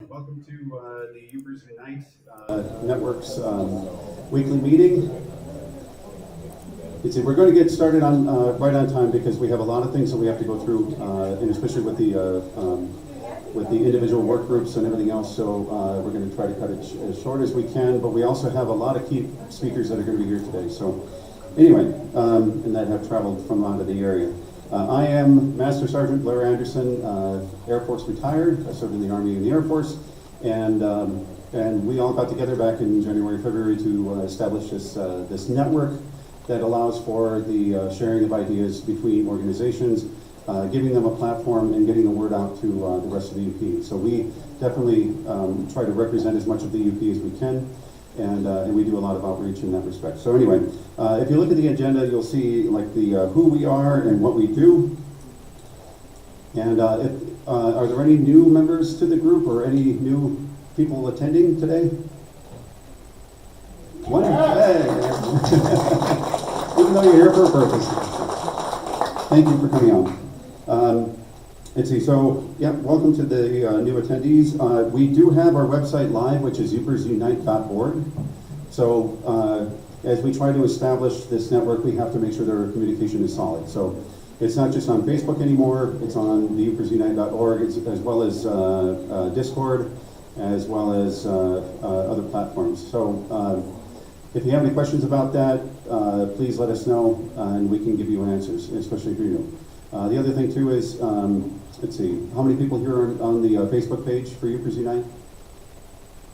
Welcome to the Yoopers Unite Network's weekly meeting. We're going to get started on right on time because we have a lot of things that we have to go through, and especially with the individual work groups and everything else. So we're going to try to cut it as short as we can. But we also have a lot of key speakers that are going to be here today. So anyway, and that have traveled from out of the area. I am Master Sergeant Blair Anderson, Air Force retired. I served in the Army and the Air Force, and we all got together back in January, February to establish this network that allows for the sharing of ideas between organizations, giving them a platform and getting the word out to the rest of the UP. So we definitely try to represent as much of the UP as we can. And we do a lot of outreach in that respect. So anyway, if you look at the agenda, you'll see like the who we are and what we do. And are there any new members to the group or any new people attending today? One? Hey. Even though you're here for a purpose. Thank you for coming on. Let's see, so, yeah, welcome to the new attendees. We do have our website live, which is yoopersunite.org. So, as we try to establish this network, we have to make sure that our communication is solid. So, it's not just on Facebook anymore, it's on the yoopersunite.org, as well as Discord, as well as other platforms. So, if you have any questions about that, please let us know, and we can give you answers, especially if you're new. The other thing too is, let's see, how many people here are on the Facebook page for Yoopers Unite?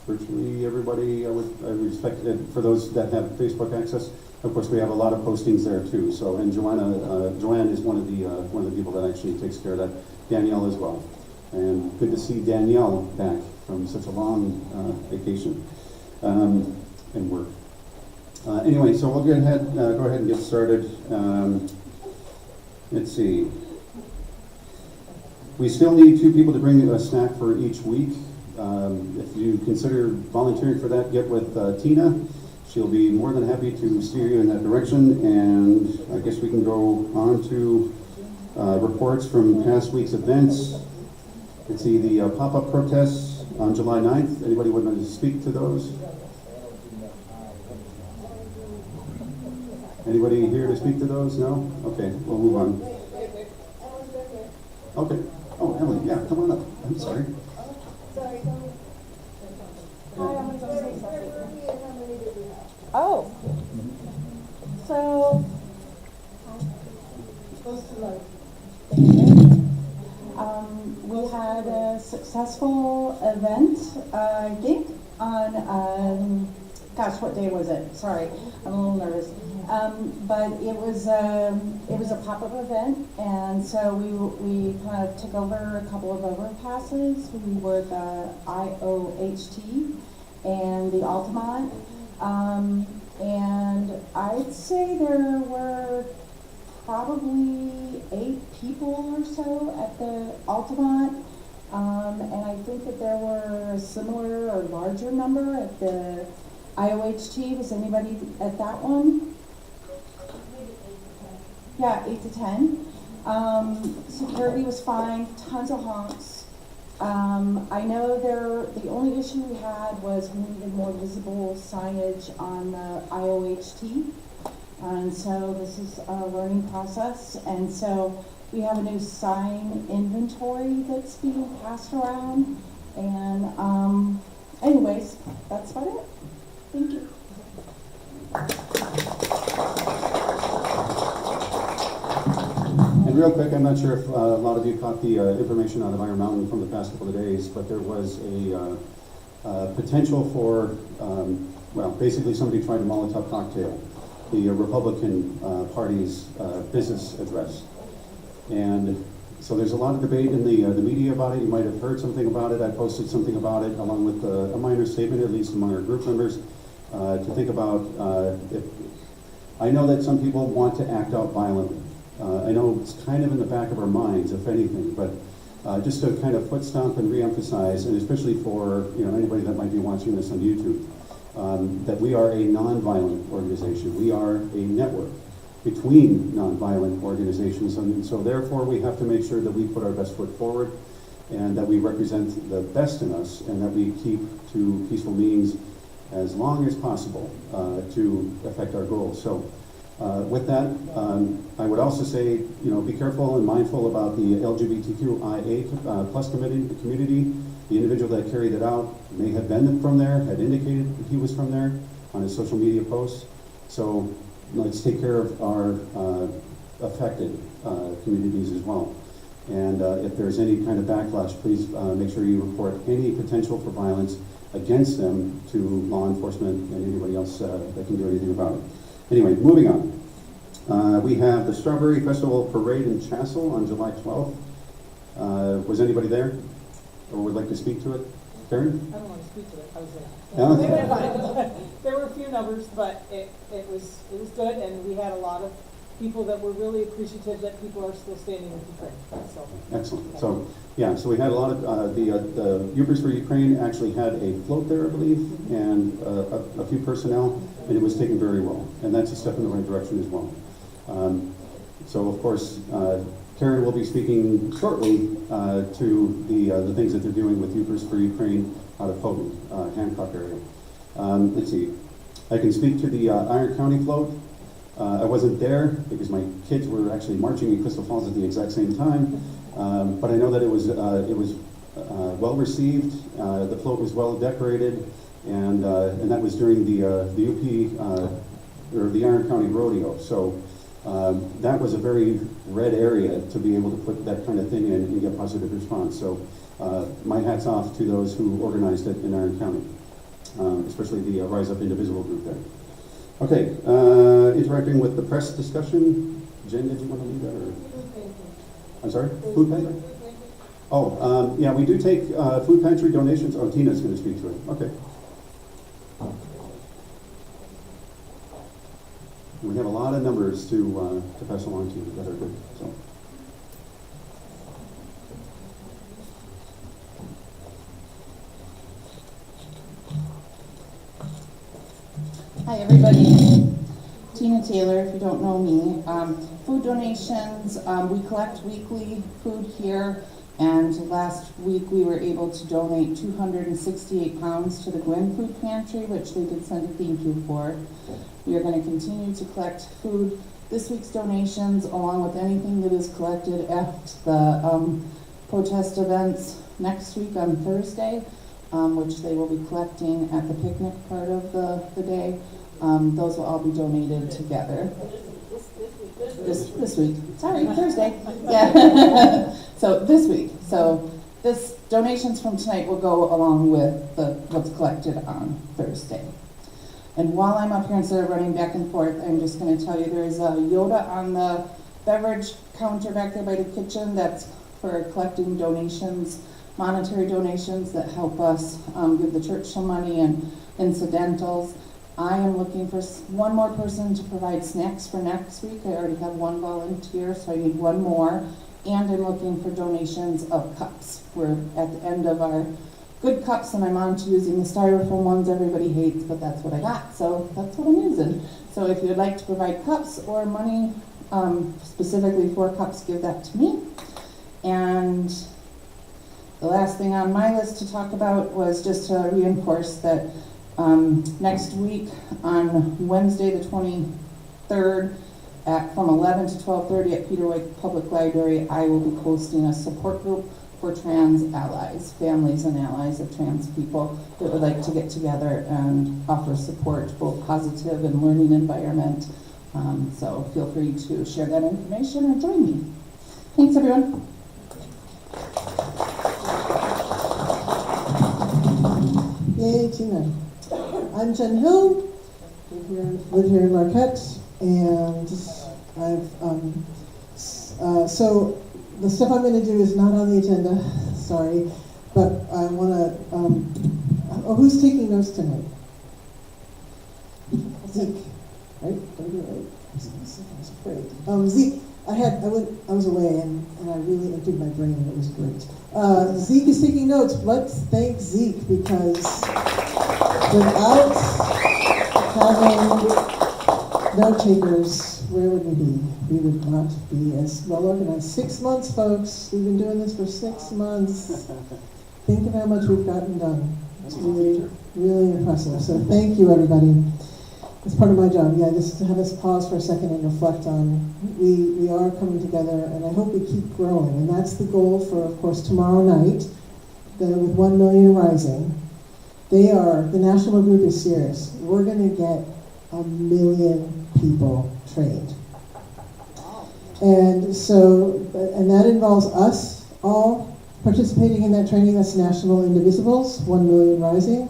Virtually everybody. I would expect it for those that have Facebook access. Of course, we have a lot of postings there too. So, and Joanne is one of the people that actually takes care of that. Danielle as well. And good to see Danielle back from such a long vacation and work. Anyway, so we'll go ahead and get started. Let's see. We still need 2 people to bring a snack for each week. If you consider volunteering for that, get with Tina. She'll be more than happy to steer you in that direction. And I guess we can go on to reports from past week's events. Let's see, the pop-up protests on July 9th. Anybody want to speak to those? Anybody here to speak to those? No? Okay, we'll move on. Okay. Oh, Emily, yeah, come on up. I'm sorry. Oh. So, we had a successful event, gig on, gosh, what day was it? Sorry, I'm a little nervous. But it was a pop-up event, and so we kind of took over a couple of overpasses. We were the IOHT and the Altamont, and I'd say there were probably 8 people or so at the Altamont, and I think that there were a similar or larger number at the IOHT. Was anybody at that one? Yeah, 8 to 10. Security was fine, tons of honks. I know the only issue we had was we needed more visible signage on the IOHT. And so this is a learning process. And so we have a new sign inventory that's being passed around. And anyways, that's about it. Thank you. And real quick, I'm not sure if a lot of you caught the information out of Iron Mountain from the past couple of days, but there was a potential for, well, basically somebody tried a Molotov cocktail, the Republican Party's business address. And so there's a lot of debate in the media about it. You might have heard something about it. I posted something about it along with a minor statement, at least among our group members, to think about if, I know that some people want to act out violently. I know it's kind of in the back of our minds, if anything, but just to kind of foot stomp and reemphasize, and especially for anybody that might be watching this on YouTube, that we are a nonviolent organization. We are a network between nonviolent organizations, and so therefore we have to make sure that we put our best foot forward. and that we represent the best in us, and that we keep to peaceful means as long as possible to affect our goals. So with that, I would also say, be careful and mindful about the LGBTQIA plus community. The individual that carried it out may have been from there, had indicated that he was from there on his social media posts. So let's take care of our affected communities as well. And if there's any kind of backlash, please make sure you report any potential for violence against them to law enforcement and anybody else that can do anything about it. Anyway, moving on. We have the Strawberry Festival Parade in Chassell on July 12th. Was anybody there or would like to speak to it? Karen? I don't want to speak to it, I was there. Okay. There were a few numbers, but it was good, and we had a lot of people that were really appreciative that people are still standing with Ukraine, so. Excellent. So, yeah, so we had a lot of, the Yoopers for Ukraine actually had a float there, I believe, and a few personnel, and it was taken very well. And that's a step in the right direction as well. So, of course, Karen will be speaking shortly to the things that they're doing with Yoopers for Ukraine out of Houghton, Hancock area. Let's see. I can speak to the Iron County float. I wasn't there because my kids were actually marching in Crystal Falls at the exact same time, but I know that it was well received. The float was well decorated, and that was during the UP or the Iron County Rodeo. So that was a very red area to be able to put that kind of thing in and get positive response. So my hat's off to those who organized it in Iron County, especially the Rise Up Indivisible group there. Okay, interacting with the press discussion. Jen, did you want to lead that? Or? I'm sorry? Food pantry? Oh, yeah, we do take food pantry donations. Oh, Tina's going to speak to it. Okay. We have a lot of numbers to pass along to you that are good. So. Hi everybody, Tina Taylor, if you don't know me. Food donations, we collect weekly food here, and last week we were able to donate 268 pounds to the Gwyn Food Pantry, which they did send a thank you for. We are going to continue to collect food. This week's donations, along with anything that is collected at the protest events next week on Thursday, which they will be collecting at the picnic part of the day. Those will all be donated together. This week. Sorry, Thursday. Yeah. So this week. So this donations from tonight will go along with what's collected on Thursday. And while I'm up here, instead of running back and forth, I'm just going to tell you there's a Yoda on the beverage counter back there by the kitchen that's for collecting donations, monetary donations that help us give the church some money and incidentals. I am looking for one more person to provide snacks for next week. I already have one volunteer, so I need one more. And I'm looking for donations of cups. We're at the end of our good cups, and I'm on to using the styrofoam ones everybody hates, but that's what I got, so that's what I'm using. So if you'd like to provide cups or money specifically for cups, give that to me. And the last thing on my list to talk about was just to reinforce that next week on Wednesday the 23rd from 11 to 12:30 at Peter White Public Library, I will be hosting a support group for trans allies, families and allies of trans people that would like to get together and offer support, both positive and learning environment. So feel free to share that information or join me. Thanks everyone. Yay, Tina. I'm Jen Hill, live here in Marquette, and so the stuff I'm going to do is not on the agenda, sorry, but I want to, who's taking notes tonight? Zeke, right? Did I do it right? I was afraid. Zeke, I was away and I really emptied my brain and it was great. Zeke is taking notes. Let's thank Zeke because without having note takers, where would we be? We would not be as well organized. 6 months, folks. We've been doing this for 6 months. Think of how much we've gotten done. It's really, really impressive. So thank you, everybody. It's part of my job. Yeah, just to have us pause for a second and reflect on, we are coming together, and I hope we keep growing. And that's the goal for, of course, tomorrow night, with 1 million rising. The national group is serious. We're going to get 1 million people trained. And so, and that involves us all participating in that training. That's National Indivisibles, 1 million rising.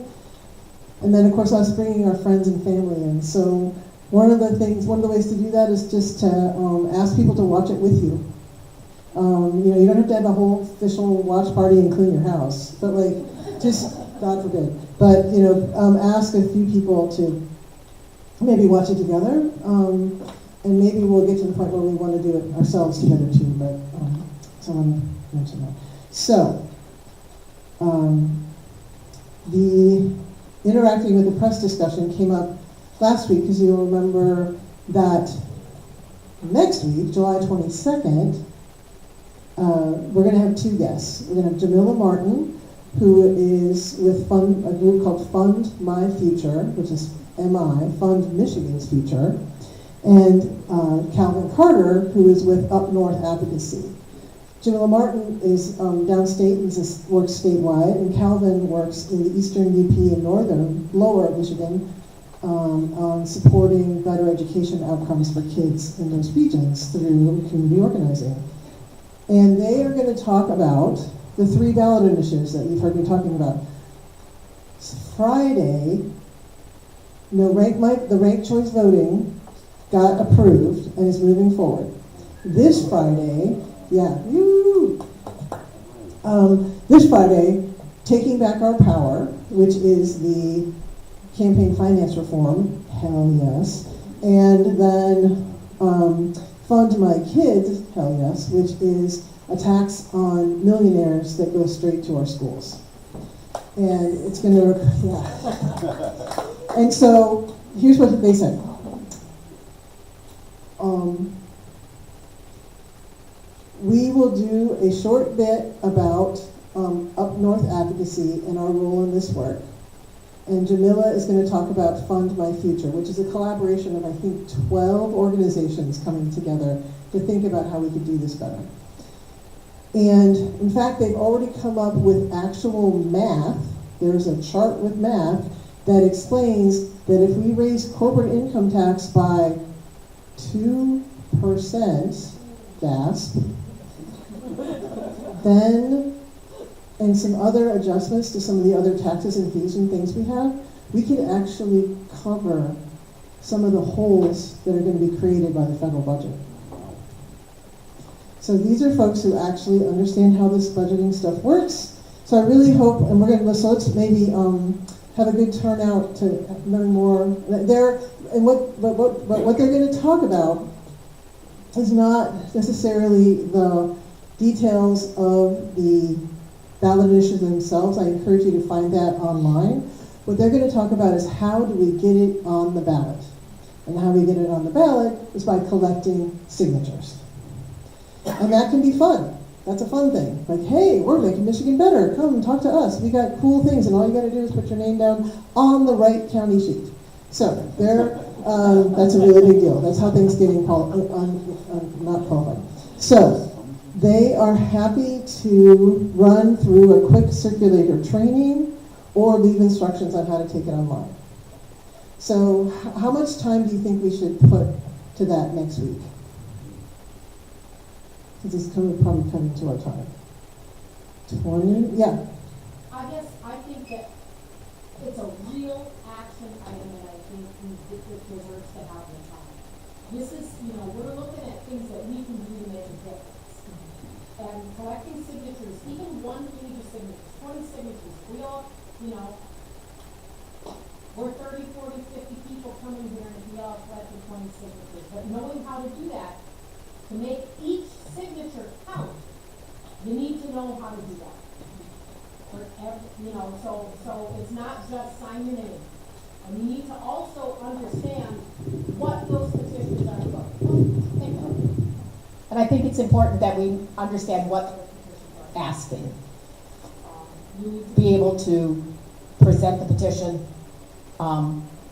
And then, of course, us bringing our friends and family in. So one of the ways to do that is just to ask people to watch it with you. You don't have to have a whole official watch party and clean your house, but just, God forbid. But, ask a few people to maybe watch it together, and maybe we'll get to the point where we want to do it ourselves together too, but someone mentioned that. So, the interacting with the press discussion came up last week, because you'll remember that next week, July 22nd, we're going to have 2 guests. We're going to have Jamila Martin, who is with a group called Fund My Future, which is MI, Fund Michigan's Future, and Calvin Carter, who is with Up North Advocacy. Jamila Martin is downstate and works statewide, and Calvin works in the eastern UP and northern, lower Michigan, on supporting better education outcomes for kids in those regions through community organizing. And they are going to talk about the 3 ballot initiatives that you've heard me talking about. Friday, the ranked choice voting got approved and is moving forward. This Friday, this Friday, Taking Back Our Power, which is the campaign finance reform, hell yes, and then Fund My Kids, hell yes, which is a tax on millionaires that goes straight to our schools. And it's going to, And so, here's what they said. We will do a short bit about Up North Advocacy and our role in this work. And Jamila is going to talk about Fund My Future, which is a collaboration of, I think, 12 organizations coming together to think about how we could do this better. And in fact, they've already come up with actual math. There's a chart with math that explains that if we raise corporate income tax by 2%, gasp, then, and some other adjustments to some of the other taxes and fees and things we have, we could actually cover some of the holes that are going to be created by the federal budget. So these are folks who actually understand how this budgeting stuff works. So I really hope, and so let's maybe have a good turnout to learn more. What they're going to talk about is not necessarily the details of the ballot initiatives themselves. I encourage you to find that online. What they're going to talk about is how do we get it on the ballot. And how we get it on the ballot is by collecting signatures. And that can be fun. That's a fun thing. Like, hey, we're making Michigan better. Come talk to us. We got cool things, and all you got to do is put your name down on the right county sheet. So that's a really big deal. That's how things get not qualified. So they are happy to run through a quick circulator training or leave instructions on how to take it online. So how much time do you think we should put to that next week? Because it's probably coming to our time. 20? Yeah. I think that it's a real action item that I think it deserves to have the time. This is, we're looking at things that we can do to make a difference. And collecting signatures, even 1 page of signatures, 20 signatures, we all, we're 30, 40, 50 people coming here, and if we all collected 20 signatures. But knowing how to do that, to make each signature count, you need to know how to do that. For every, so it's not just sign your name. And you need to also understand what those petitions are for. And I think it's important that we understand what we're asking. Be able to present the petition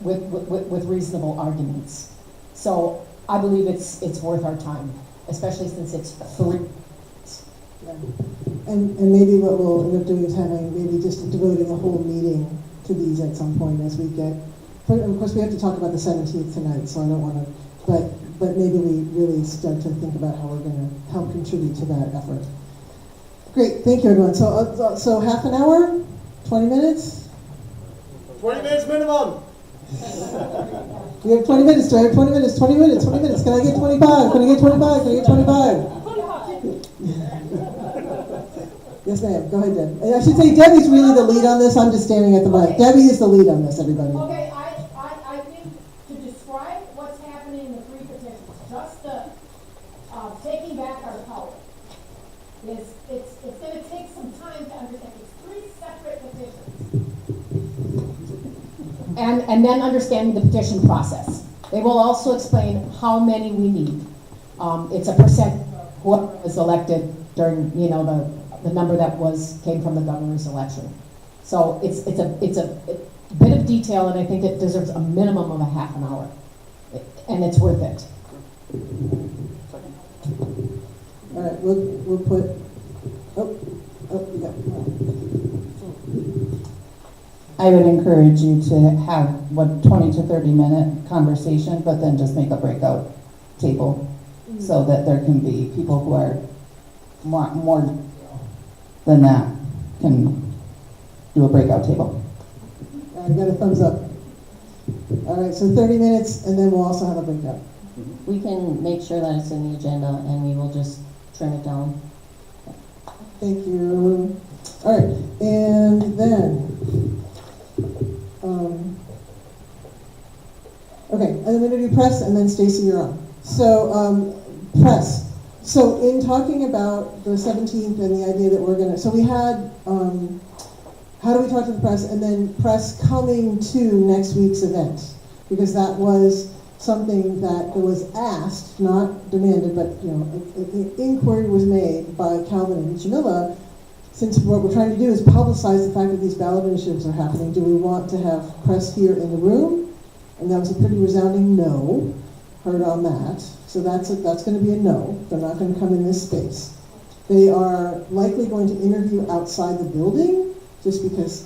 with reasonable arguments. So I believe it's worth our time, especially since it's 3. Yeah. And maybe what we'll end up doing is having, maybe just devoting a whole meeting to these at some point as we get, of course we have to talk about the 17th tonight, so I don't want to, but maybe we really start to think about how we're going to help contribute to that effort. Great, thank you everyone. So half an hour, 20 minutes? 20 minutes minimum. We have 20 minutes, do I have 20 minutes, 20 minutes, 20 minutes, can I get 25, can I get 25, can I get 25? Yes, ma'am. Go ahead, Deb. I should say Debbie's really the lead on this. I'm just standing at the mic. Debbie is the lead on this, everybody. Okay, I think to describe what's happening in the 3 petitions, just the taking back our power, it's going to take some time to understand. It's 3 separate petitions. And then understanding the petition process. They will also explain how many we need. It's a percent of what was elected during, the number that came from the governor's election. So it's a bit of detail, and I think it deserves a minimum of a half an hour, and it's worth it. All right, we'll put. You got I would encourage you to have 20 to 30 minute conversation, but then just make a breakout table so that there can be people who are more than that can do a breakout table. I got a thumbs up. All right, so 30 minutes, and then we'll also have a breakout. We can make sure that it's in the agenda, and we will just trim it down. Thank you. All right, and then, okay, I'm going to do press, and then Stacy, you're on. So, press. So in talking about the 17th and the idea that we're going to, so we had, how do we talk to the press, and then press coming to next week's event, because that was something that was asked, not demanded, but an inquiry was made by Calvin and Jamila. Since what we're trying to do is publicize the fact that these ballot initiatives are happening, do we want to have press here in the room? And that was a pretty resounding no. Heard on that. So that's going to be a no. They're not going to come in this space. They are likely going to interview outside the building, just because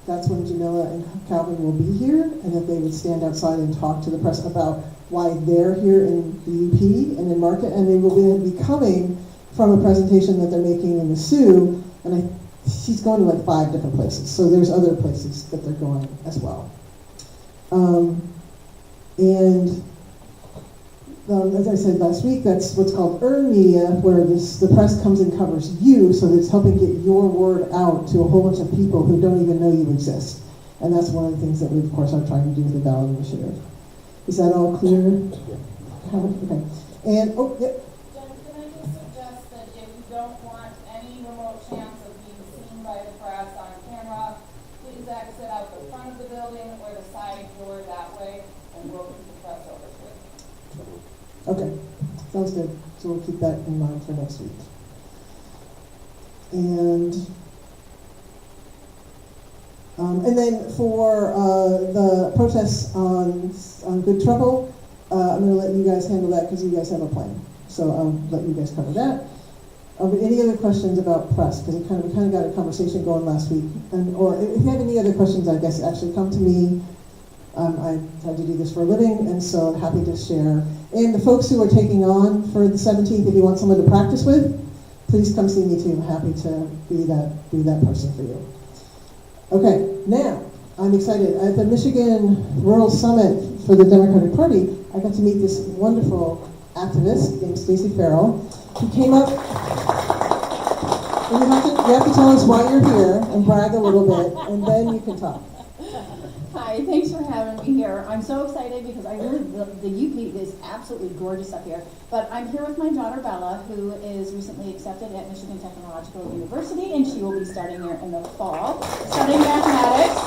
that's when Jamila and Calvin will be here, and that they would stand outside and talk to the press about why they're here in the UP and in Market, and they will be coming from a presentation that they're making in the Sioux, and she's going to like 5 different places, so there's other places that they're going as well. As I said last week, that's what's called earned media, where the press comes and covers you, so that it's helping get your word out to a whole bunch of people who don't even know you exist. And that's one of the things that we, of course, are trying to do with the ballot initiative. Is that all clear? Okay. And, yep. Jen, can I just suggest that if you don't want any remote chance of being seen by the press on camera, please exit out the front of the building or the side door that way, and we'll keep the press over to it. Okay, sounds good. So we'll keep that in mind for next week. And then for the protests on Good Trouble, I'm going to let you guys handle that because you guys have a plan. So I'll let you guys cover that. But any other questions about press? Because we kind of got a conversation going last week. Or if you have any other questions, I guess actually come to me. I had to do this for a living, and so I'm happy to share. And the folks who are taking on for the 17th, if you want someone to practice with, please come see me too. I'm happy to be that person for you. Okay, now I'm excited. At the Michigan Rural Summit for the Democratic Party, I got to meet this wonderful activist named Stacey Farrell, who came up. And you have to tell us why you're here and brag a little bit, and then you can talk. Hi, thanks for having me here. I'm so excited because I heard the UP is absolutely gorgeous up here. But I'm here with my daughter Bella, who is recently accepted at Michigan Technological University, and she will be starting there in the fall, studying mathematics.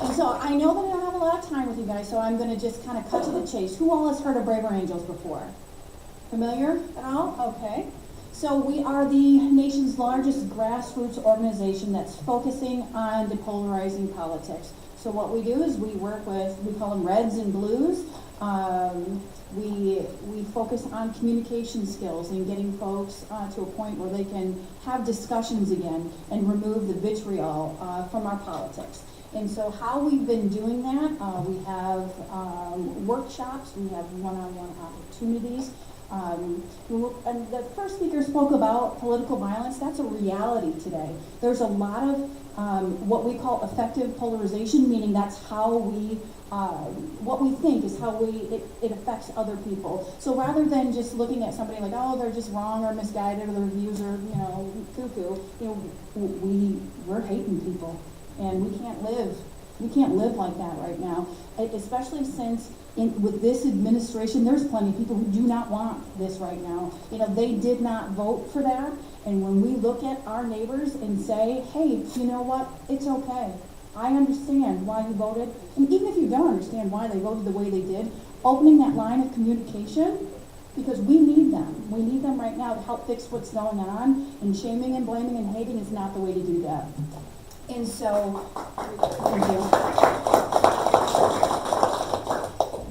And so I know that I don't have a lot got time with you guys, so I'm gonna just kind of cut to the chase. Who all has heard of Braver Angels before? Familiar at all? Okay. So we are the nation's largest grassroots organization that's focusing on depolarizing politics. So what we do is we work with, we call them Reds and Blues. We focus on communication skills and getting folks to a point where they can have discussions again and remove the vitriol from our politics. And so how we've been doing that, we have workshops, we have one-on-one opportunities. And the first speaker spoke about political violence. That's a reality today. There's a lot of what we call effective polarization, meaning that's how we, what we think is how it affects other people. So rather than just looking at somebody like, oh, they're just wrong or misguided or their views are, cuckoo, we're hating people, and we can't live like that right now, especially since with this administration, there's plenty of people who do not want this right now. They did not vote for that. And when we look at our neighbors and say, hey, you know what? It's okay. I understand why you voted. And even if you don't understand why they voted the way they did, opening that line of communication, because we need them. We need them right now to help fix what's going on. And shaming and blaming and hating is not the way to do that. And so, thank you.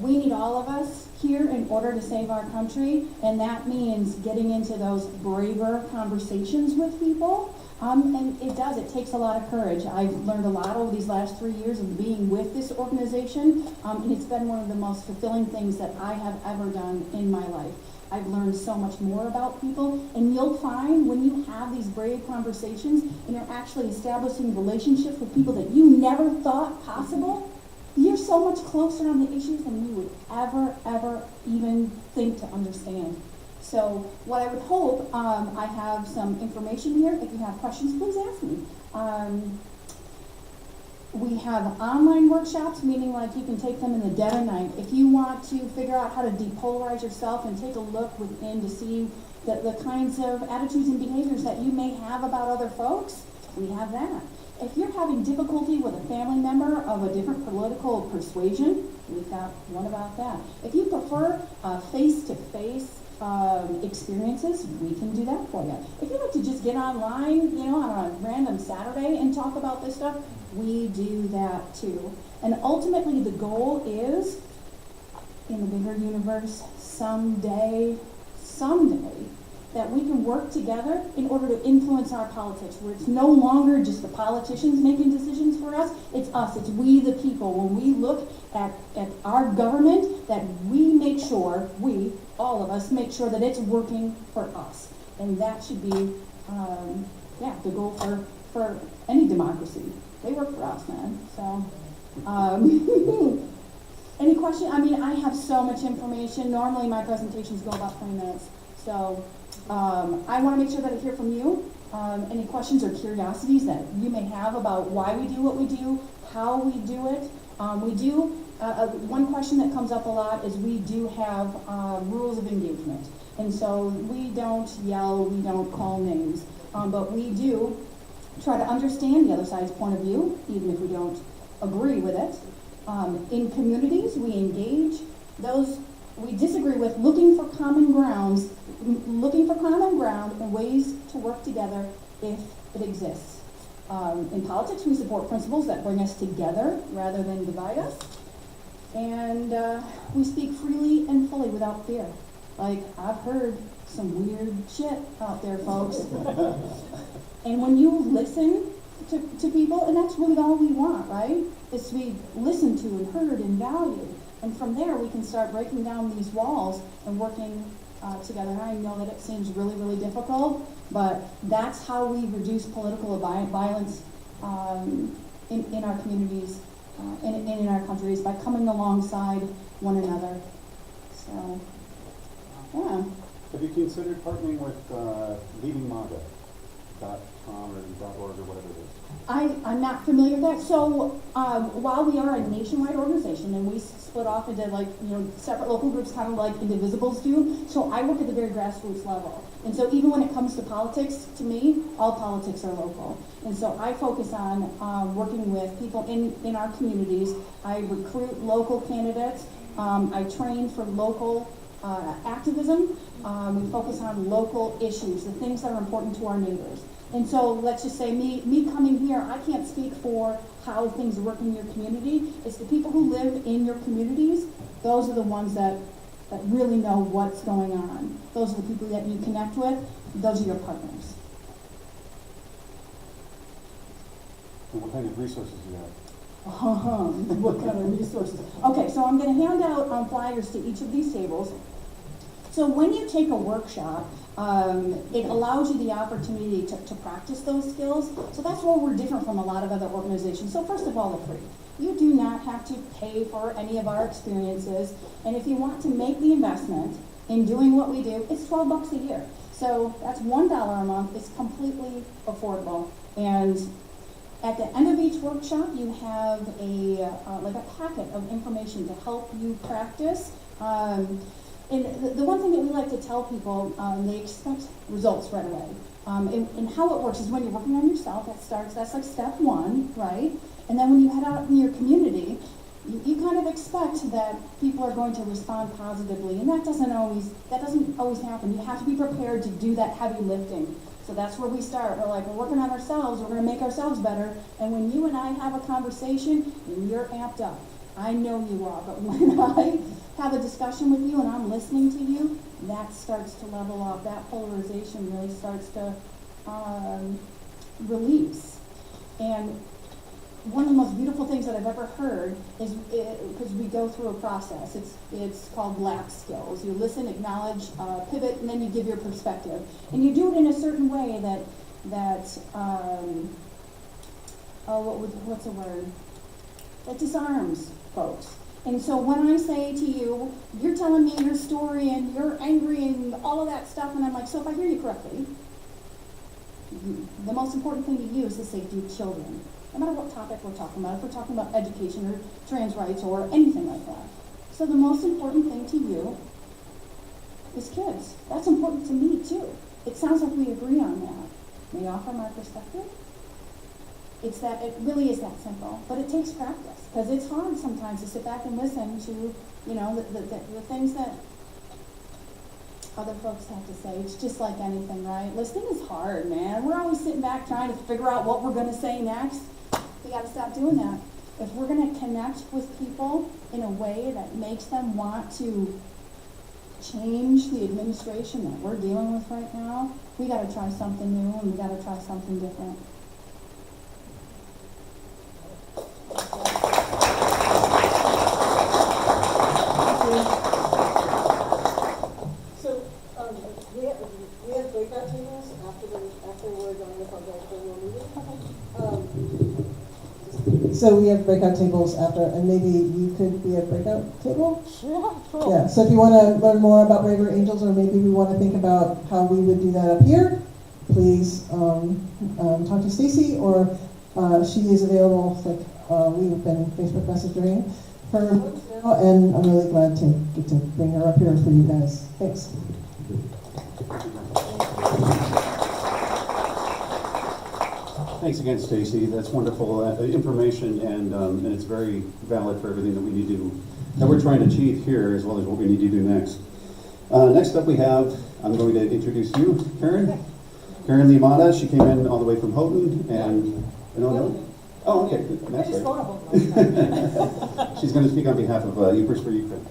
We need all of us here in order to save our country, and that means getting into those braver conversations with people. And it takes a lot of courage. I've learned a lot over these last 3 years of being with this organization, and it's been one of the most fulfilling things that I have ever done in my life. I've learned so much more about people, and you'll find when you have these brave conversations and you're actually establishing relationships with people that you never thought possible, you're so much closer on the issues than you would ever even think to understand. So what I would hope, I have some information here. If you have questions, please ask me. We have online workshops, meaning like you can take them in the dead of night. If you want to figure out how to depolarize yourself and take a look within to see the kinds of attitudes and behaviors that you may have about other folks, we have that. If you're having difficulty with a family member of a different political persuasion, we've got one about that. If you prefer face-to-face experiences, we can do that for you. If you like to just get online, on a random Saturday and talk about this stuff, we do that too. And ultimately the goal is, in the bigger universe, someday, that we can work together in order to influence our politics, where it's no longer just the politicians making decisions for us, it's us, it's we the people. When we look at our government, that we make sure, all of us, make sure that it's working for us. And that should be, the goal for any democracy. They work for us, man. So, any question? I have so much information. Normally my presentations go about 20 minutes. So, I want to make sure that I hear from you. Any questions or curiosities that you may have about why we do what we do, how we do it. One question that comes up a lot is we do have rules of engagement. And so we don't yell, we don't call names, but we do try to understand the other side's point of view, even if we don't agree with it. In communities, we engage those we disagree with, looking for common ground and ways to work together if it exists. In politics, we support principles that bring us together rather than divide us. And we speak freely and fully without fear. Like, I've heard some weird shit out there, folks. And when you listen to people, and that's really all we want, right? Is to be listened to and heard and valued. And from there, we can start breaking down these walls and working together. And I know that it seems really, really difficult, but that's how we reduce political violence in our communities and in our countries, by coming alongside one another. So, yeah. Have you considered partnering with Leading MAGA? .com or .org or whatever it is? I'm not familiar with that. So, while we are a nationwide organization and we split off into separate local groups, kind of like Indivisibles do, so I work at the very grassroots level. And so even when it comes to politics, to me, all politics are local. And so I focus on working with people in our communities. I recruit local candidates. I train for local activism. We focus on local issues, the things that are important to our neighbors. And so let's just say me coming here, I can't speak for how things work in your community. It's the people who live in your communities. Those are the ones that really know what's going on. Those are the people that you connect with. Those are your partners. And what kind of resources do you have? What kind of resources? Okay, so I'm going to hand out flyers to each of these tables. So when you take a workshop, it allows you the opportunity to practice those skills. So that's where we're different from a lot of other organizations. So first of all, they're free. You do not have to pay for any of our experiences. And if you want to make the investment in doing what we do, it's $12 a year. So that's $1 a month. It's completely affordable. And at the end of each workshop, you have a packet of information to help you practice. And the one thing that we like to tell people, they expect results right away. And how it works is when you're working on yourself, that's like step one, right? And then when you head out in your community, you kind of expect that people are going to respond positively. And that doesn't always happen. You have to be prepared to do that heavy lifting. So that's where we start. We're working on ourselves. We're going to make ourselves better. And when you and I have a conversation, and you're amped up, I know you are, but when I have a discussion with you and I'm listening to you, that starts to level off. That polarization really starts to release. And one of the most beautiful things that I've ever heard is, because we go through a process, it's called black skills. You listen, acknowledge, pivot, and then you give your perspective. And you do it in a certain way what's the word? That disarms folks. And so when I say to you, you're telling me your story and you're angry and all of that stuff, and I'm like, so if I hear you correctly, the most important thing to you is the safety of children. No matter what topic we're talking about, if we're talking about education or trans rights or anything like that. So the most important thing to you is kids. That's important to me too. It sounds like we agree on that. May I offer my perspective? It really is that simple, but it takes practice because it's hard sometimes to sit back and listen to, the things that other folks have to say. It's just like anything, right? Listening is hard, man. We're always sitting back trying to figure out what we're going to say next. We got to stop doing that. If we're going to connect with people in a way that makes them want to change the administration that we're dealing with right now, we got to try something new and we got to try something different. So, we have breakout tables after we're done with our regular meeting. So we have breakout tables after, and maybe you could be a breakout table? Sure. Yeah, so if you want to learn more about Braver Angels, or maybe we want to think about how we would do that up here, please talk to Stacy, or she is available, we've been Facebook messaging her, and I'm really glad to get to bring her up here for you guys. Thanks. Thanks again, Stacy. That's wonderful information, and it's very valid for everything that we're trying to achieve here, as well as what we need to do next. Next up, I'm going to introduce you, Karen. Karen Limata. She came in all the way from Houghton, and oh, okay, that's right. She's going to speak on behalf of Yoopers for Ukraine.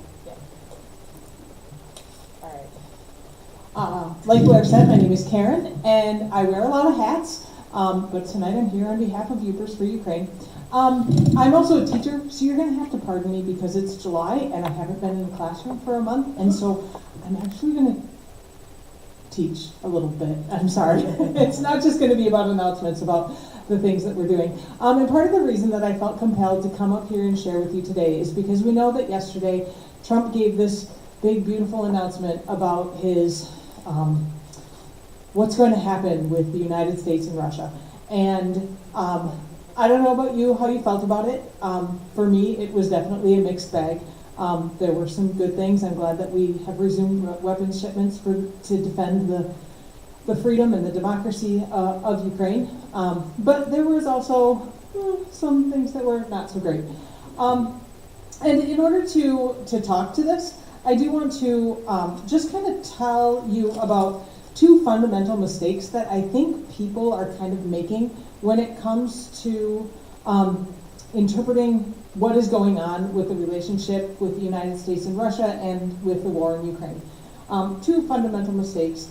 Like Blair said, my name is Karen, and I wear a lot of hats, but tonight I'm here on behalf of Yoopers for Ukraine. I'm also a teacher, so you're going to have to pardon me because it's July, and I haven't been in the classroom for a month, and so I'm actually going to teach a little bit. I'm sorry. It's not just going to be about announcements about the things that we're doing. And part of the reason that I felt compelled to come up here and share with you today is because we know that yesterday Trump gave this big, beautiful announcement about his what's going to happen with the United States and Russia. And I don't know about you, how you felt about it. For me, it was definitely a mixed bag. There were some good things. I'm glad that we have resumed weapons shipments to defend the freedom and the democracy of Ukraine. But there was also some things that were not so great. And in order to talk to this, I do want to just kind of tell you about two fundamental mistakes that I think people are kind of making when it comes to interpreting what is going on with the relationship with the United States and Russia and with the war in Ukraine. Two fundamental mistakes.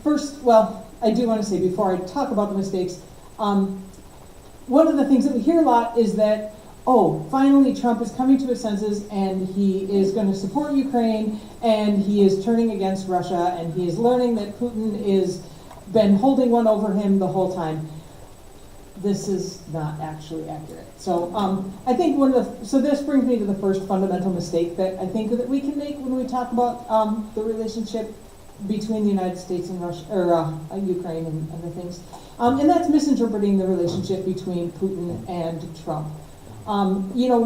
First, well, I do want to say before I talk about the mistakes, one of the things that we hear a lot is that, oh, finally Trump is coming to his senses and he is going to support Ukraine and he is turning against Russia and he is learning that Putin is been holding one over him the whole time. This is not actually accurate. So I think so this brings me to the first fundamental mistake that I think that we can make when we talk about the relationship between the United States and Russia, or Ukraine and other things. And that's misinterpreting the relationship between Putin and Trump.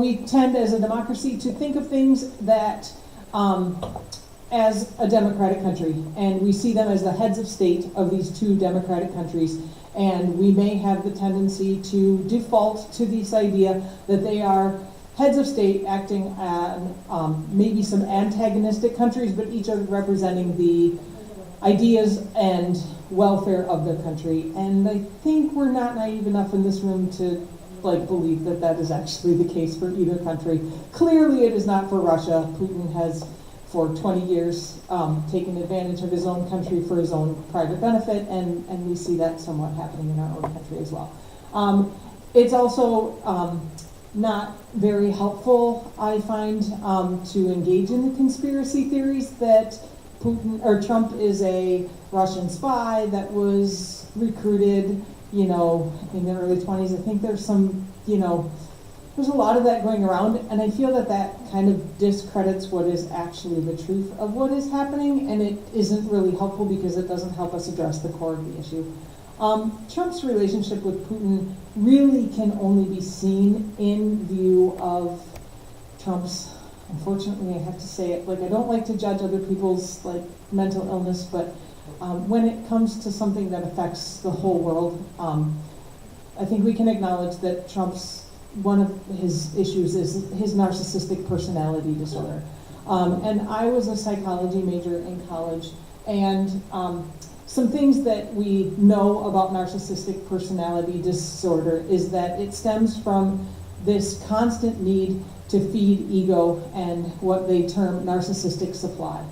We tend as a democracy to think of things that as a democratic country, and we see them as the heads of state of these two democratic countries, and we may have the tendency to default to this idea that they are heads of state acting on maybe some antagonistic countries, but each are representing the ideas and welfare of their country. And I think we're not naive enough in this room to believe that that is actually the case for either country. Clearly it is not for Russia. Putin has for 20 years taken advantage of his own country for his own private benefit, and we see that somewhat happening in our own country as well. It's also not very helpful, I find, to engage in the conspiracy theories that Trump is a Russian spy that was recruited, in the early 20s. I think there's some, there's a lot of that going around, and I feel that that kind of discredits what is actually the truth of what is happening, and it isn't really helpful because it doesn't help us address the core of the issue. Trump's relationship with Putin really can only be seen in view of Trump's, unfortunately I have to say it, I don't like to judge other people's mental illness, but when it comes to something that affects the whole world, I think we can acknowledge that one of his issues is his narcissistic personality disorder. And I was a psychology major in college, and some things that we know about narcissistic personality disorder is that it stems from this constant need to feed ego and what they term narcissistic supply.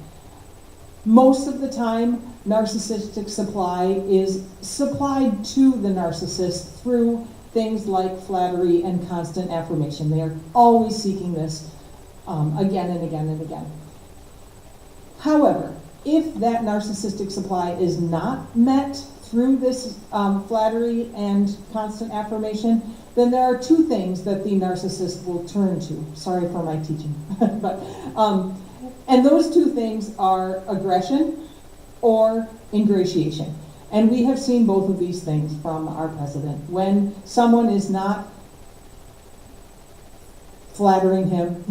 Most of the time, narcissistic supply is supplied to the narcissist through things like flattery and constant affirmation. They are always seeking this again and again and again. However, if that narcissistic supply is not met through this flattery and constant affirmation, then there are two things that the narcissist will turn to. Sorry for my teaching. And those two things are aggression or ingratiation. And we have seen both of these things from our president. When someone is not flattering him,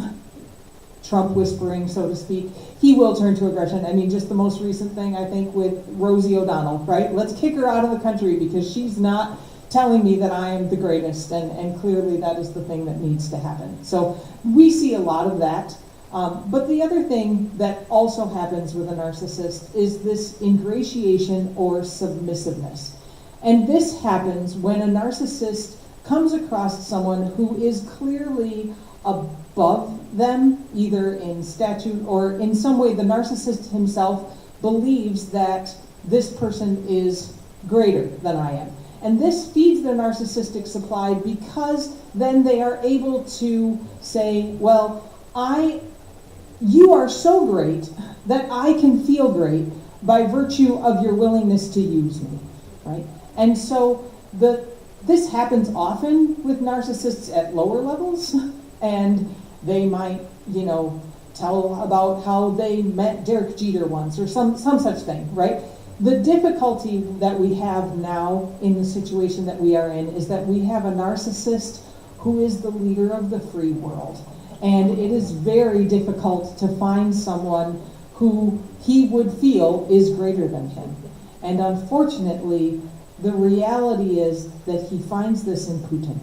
Trump whispering, so to speak, he will turn to aggression. I mean, just the most recent thing, I think, with Rosie O'Donnell, right? Let's kick her out of the country because she's not telling me that I am the greatest, and clearly that is the thing that needs to happen. So we see a lot of that. But the other thing that also happens with a narcissist is this ingratiation or submissiveness. And this happens when a narcissist comes across someone who is clearly above them, either in statute or in some way the narcissist himself believes that this person is greater than I am. And this feeds their narcissistic supply because then they are able to say, well, you are so great that I can feel great by virtue of your willingness to use me, right? And so this happens often with narcissists at lower levels, and they might, tell about how they met Derek Jeter once, or some such thing, right? The difficulty that we have now in the situation that we are in is that we have a narcissist who is the leader of the free world. And it is very difficult to find someone who he would feel is greater than him. And unfortunately, the reality is that he finds this in Putin.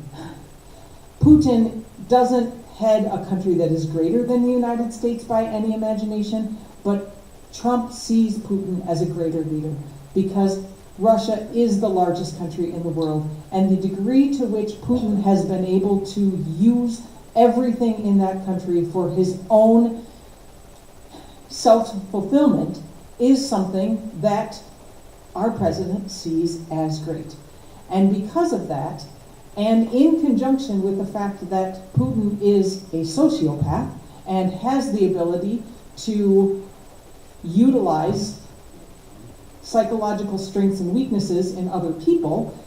Putin doesn't head a country that is greater than the United States by any imagination, but Trump sees Putin as a greater leader because Russia is the largest country in the world, and the degree to which Putin has been able to use everything in that country for his own self-fulfillment is something that our president sees as great. And because of that, and in conjunction with the fact that Putin is a sociopath and has the ability to utilize psychological strengths and weaknesses in other people,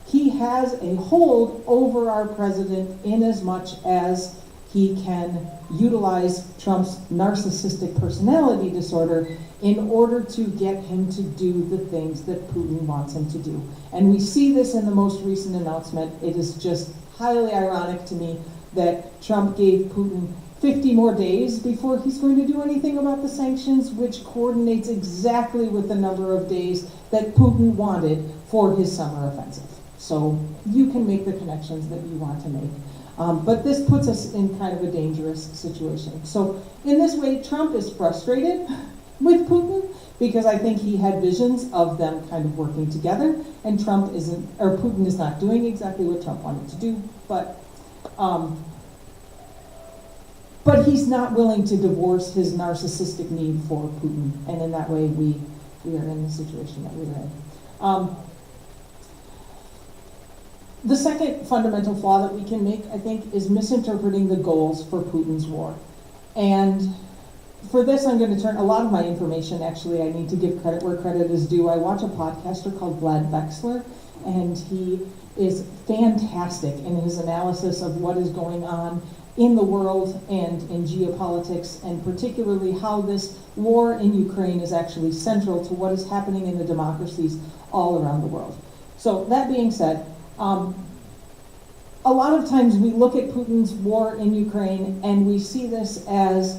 he has a hold over our president in as much as he can utilize Trump's narcissistic personality disorder in order to get him to do the things that Putin wants him to do. And we see this in the most recent announcement. It is just highly ironic to me that Trump gave Putin 50 more days before he's going to do anything about the sanctions, which coordinates exactly with the number of days that Putin wanted for his summer offensive. So you can make the connections that you want to make. But this puts us in kind of a dangerous situation. So in this way, Trump is frustrated with Putin because I think he had visions of them kind of working together, and Putin is not doing exactly what Trump wanted to do, but he's not willing to divorce his narcissistic need for Putin, and in that way we are in the situation that we're in. The second fundamental flaw that we can make, I think, is misinterpreting the goals for Putin's war. And for this, I'm going to turn a lot of my information, actually, I need to give credit where credit is due. I watch a podcaster called Vlad Vexler, and he is fantastic in his analysis of what is going on in the world and in geopolitics, and particularly how this war in Ukraine is actually central to what is happening in the democracies all around the world. So that being said, a lot of times we look at Putin's war in Ukraine and we see this as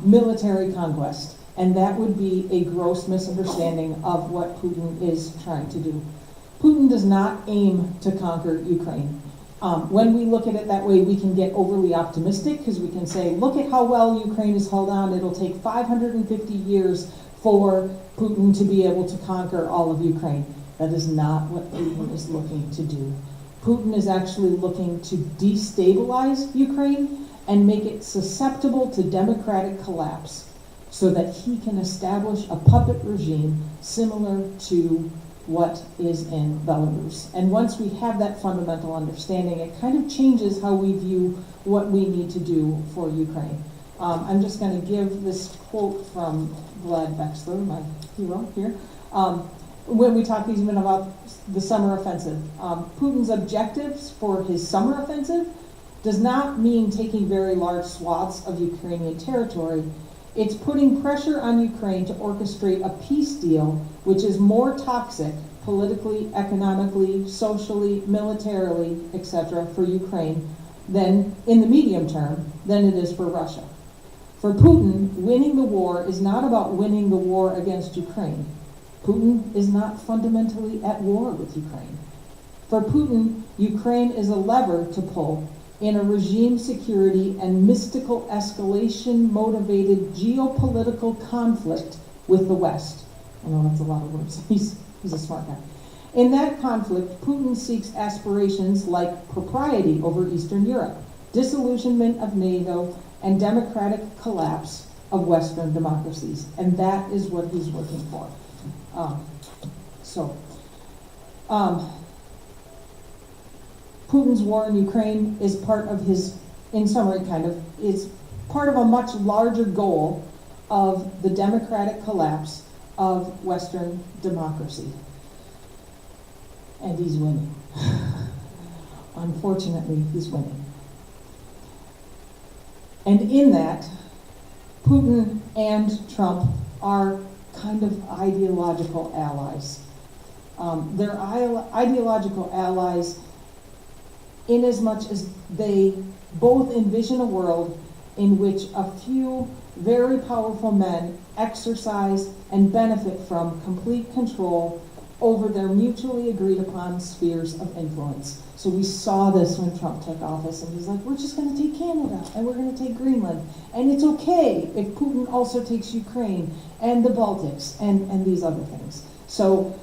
military conquest, and that would be a gross misunderstanding of what Putin is trying to do. Putin does not aim to conquer Ukraine. When we look at it that way, we can get overly optimistic because we can say, look at how well Ukraine is held on. It'll take 550 years for Putin to be able to conquer all of Ukraine. That is not what Putin is looking to do. Putin is actually looking to destabilize Ukraine and make it susceptible to democratic collapse so that he can establish a puppet regime similar to what is in Belarus. And once we have that fundamental understanding, it kind of changes how we view what we need to do for Ukraine. I'm just going to give this quote from Vlad Vexler, my hero here. When we talk even about the summer offensive, Putin's objectives for his summer offensive does not mean taking very large swaths of Ukrainian territory. It's putting pressure on Ukraine to orchestrate a peace deal which is more toxic politically, economically, socially, militarily, etc. for Ukraine than in the medium term than it is for Russia. For Putin, winning the war is not about winning the war against Ukraine. Putin is not fundamentally at war with Ukraine. For Putin, Ukraine is a lever to pull in a regime security and mystical escalation-motivated geopolitical conflict with the West. I know that's a lot of words. He's a smart guy. In that conflict, Putin seeks aspirations like propriety over Eastern Europe, disillusionment of NATO, and democratic collapse of Western democracies. And that is what he's working for. Putin's war in Ukraine is part of his, in summary is part of a much larger goal of the democratic collapse of Western democracy. And he's winning. Unfortunately, he's winning. And in that, Putin and Trump are kind of ideological allies. They're ideological allies in as much as they both envision a world in which a few very powerful men exercise and benefit from complete control over their mutually agreed upon spheres of influence. So we saw this when Trump took office, and he's like, we're just gonna take Canada, and we're gonna take Greenland, and it's okay if Putin also takes Ukraine, and the Baltics, and these other things. So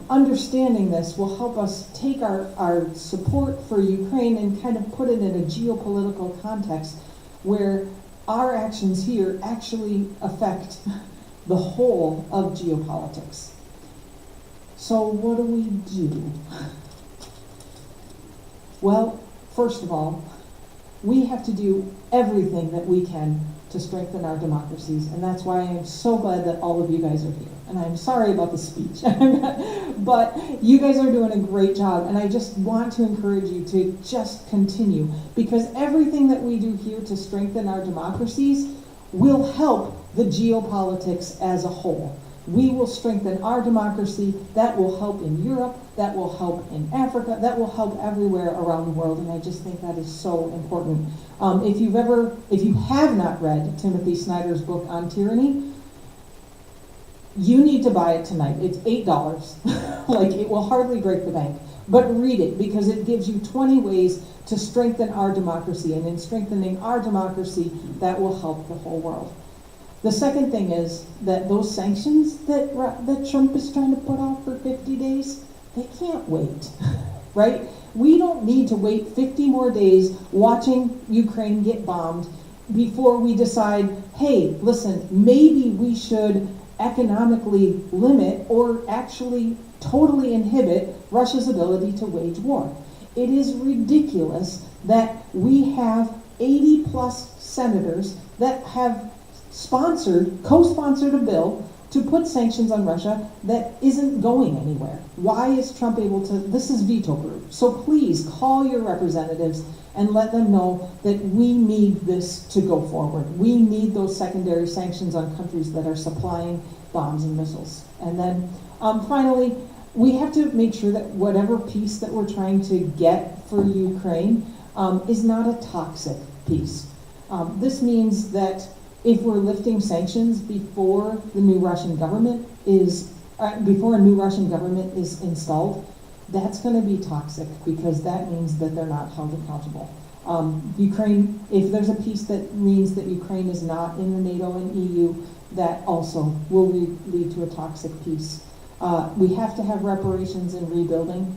understanding this will help us take our support for Ukraine and kind of put it in a geopolitical context where our actions here actually affect the whole of geopolitics. So what do we do? Well, first of all, we have to do everything that we can to strengthen our democracies, and that's why I am so glad that all of you guys are here. And I'm sorry about the speech, but you guys are doing a great job, and I just want to encourage you to just continue, because everything that we do here to strengthen our democracies will help the geopolitics as a whole. We will strengthen our democracy. That will help in Europe. That will help in Africa. That will help everywhere around the world. And I just think that is so important. If you have not read Timothy Snyder's book on tyranny, you need to buy it tonight. It's $8. Like, it will hardly break the bank. But read it, because it gives you 20 ways to strengthen our democracy. And in strengthening our democracy, that will help the whole world. The second thing is that those sanctions that Trump is trying to put off for 50 days, they can't wait, right? We don't need to wait 50 more days watching Ukraine get bombed before we decide, hey, listen, maybe we should economically limit or actually totally inhibit Russia's ability to wage war. It is ridiculous that we have 80 plus senators that have co-sponsored a bill to put sanctions on Russia that isn't going anywhere. Why is Trump able to? This is veto proof. So please call your representatives and let them know that we need this to go forward. We need those secondary sanctions on countries that are supplying bombs and missiles. And then finally, we have to make sure that whatever peace that we're trying to get for Ukraine is not a toxic peace. This means that if we're lifting sanctions before a new Russian government is installed, that's going to be toxic, because that means that they're not held accountable. Ukraine, if there's a peace that means that Ukraine is not in the NATO and EU, that also will lead to a toxic peace. We have to have reparations and rebuilding.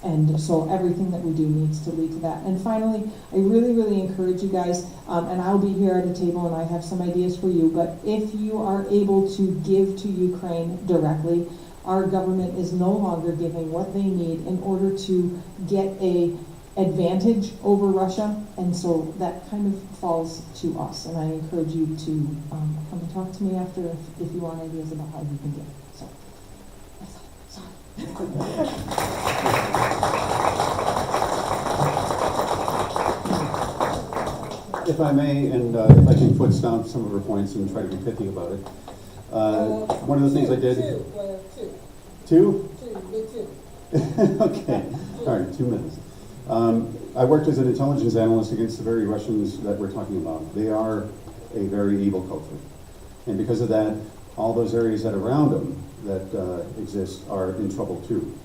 And so everything that we do needs to lead to that. And finally, I really, really encourage you guys, and I'll be here at a table and I have some ideas for you, but if you are able to give to Ukraine directly, our government is no longer giving what they need in order to get a advantage over Russia, and so that kind of falls to us. And I encourage you to come and talk to me after if you want ideas about how you can give. So, that's all. Sorry. If I may, and if I can foot stomp some of her points and try to be pithy about it. One of the things I did. Two? Okay, all right, 2 minutes. I worked as an intelligence analyst against the very Russians that we're talking about. They are a very evil culture. And because of that, all those areas that are around them that exist are in trouble too.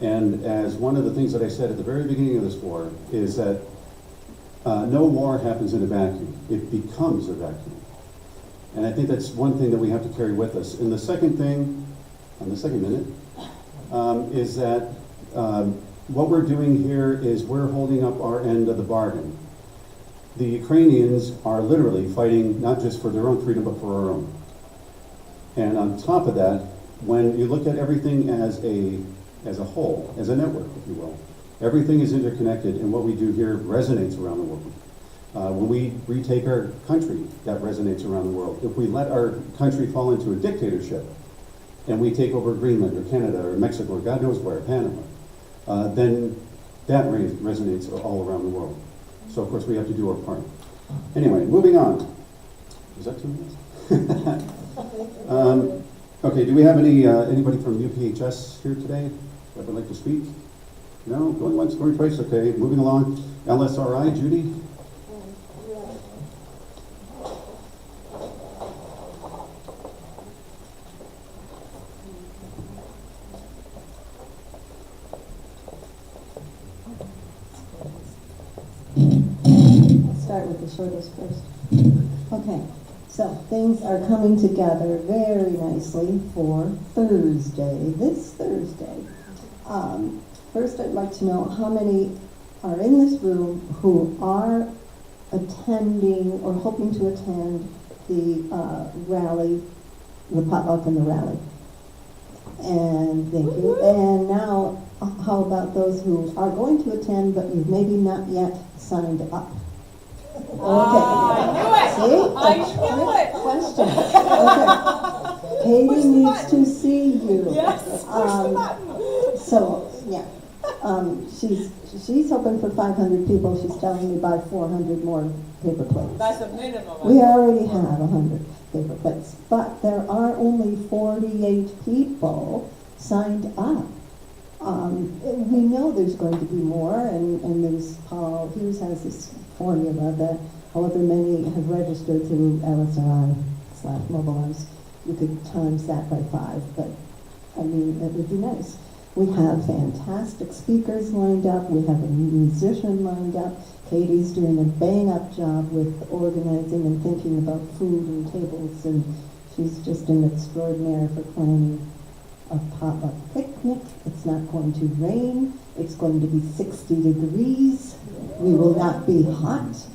And as one of the things that I said at the very beginning of this war is that no war happens in a vacuum. It becomes a vacuum. And I think that's one thing that we have to carry with us. And the second thing, on the second minute, is that what we're doing here is we're holding up our end of the bargain. The Ukrainians are literally fighting not just for their own freedom, but for our own. And on top of that, when you look at everything as a whole, as a network, if you will, everything is interconnected, and what we do here resonates around the world. When we retake our country, that resonates around the world. If we let our country fall into a dictatorship, and we take over Greenland or Canada or Mexico or God knows where, Panama, then that resonates all around the world. So of course we have to do our part. Anyway, moving on. Is that 2 minutes? Okay, do we have anybody from UPHS here today that would like to speak? No, going once, going twice, okay, moving along. LSRI, Judy? Let's start with the shortest first. Okay, so things are coming together very nicely for Thursday, this Thursday. First, I'd like to know how many are in this room who are attending or hoping to attend the rally, the potluck and the rally. And thank you. And now, how about those who are going to attend but you've maybe not yet signed up? Okay. I knew it! Question. Okay. Katie needs to see you. Yes, push the button. So, yeah. She's hoping for 500 people. She's telling me by 400 more paper plates. That's a minimum. We already have 100 paper plates, but there are only 48 people signed up. We know there's going to be more, and there's Paul Hughes has this formula that however many have registered through LSRI/Mobilize, you could times that by 5, but I mean, it would be nice. We have fantastic speakers lined up. We have a musician lined up. Katie's doing a bang-up job with organizing and thinking about food and tables, and she's just an extraordinaire for planning a potluck picnic. It's not going to rain. It's going to be 60 degrees. We will not be hot.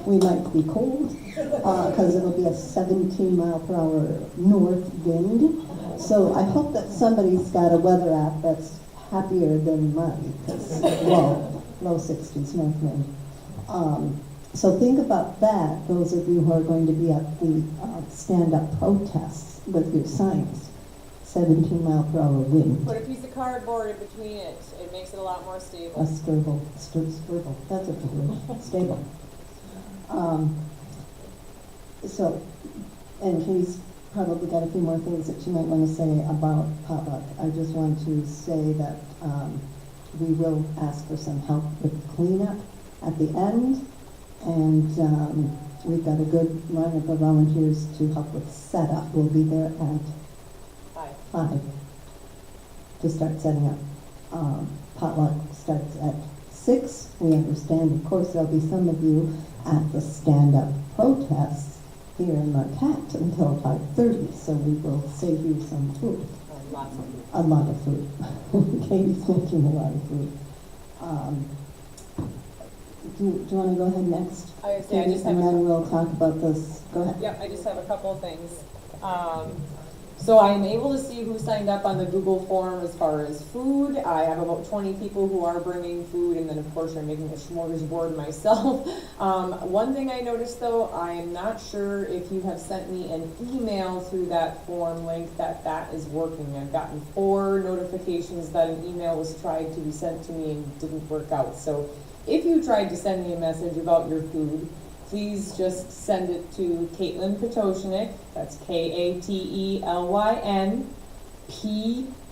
We might be cold because it'll be a 17-mile-per-hour north wind. So I hope that somebody's got a weather app that's happier than mine, because low 60s north wind. So think about that, those of you who are going to be at the stand-up protests with your signs. 17-mile-per-hour wind. Put a piece of cardboard in between it. It makes it a lot more stable. A sturble. That's a good word. Stable. So, and Katie's probably got a few more things that she might want to say about potluck. I just want to say that we will ask for some help with cleanup at the end, and we've got a good lineup of volunteers to help with setup. We'll be there at 5 to start setting up. Potluck starts at 6. We understand, of course, there'll be some of you at the stand-up protests here in Marquette until 5:30, so we will save you some food. A lot of food. Katie's making a lot of food. Do you want to go ahead next? And then we'll talk about this. Go ahead. Yep, I just have a couple of things. So I am able to see who signed up on the Google form as far as food. I have about 20 people who are bringing food, and then of course I'm making a smorgasbord myself. One thing I noticed though, I am not sure if you have sent me an email through that form link that is working. I've gotten 4 notifications that an email was tried to be sent to me and didn't work out. So if you tried to send me a message about your food, please just send it to Caitlin Potocnik. That's KATELYN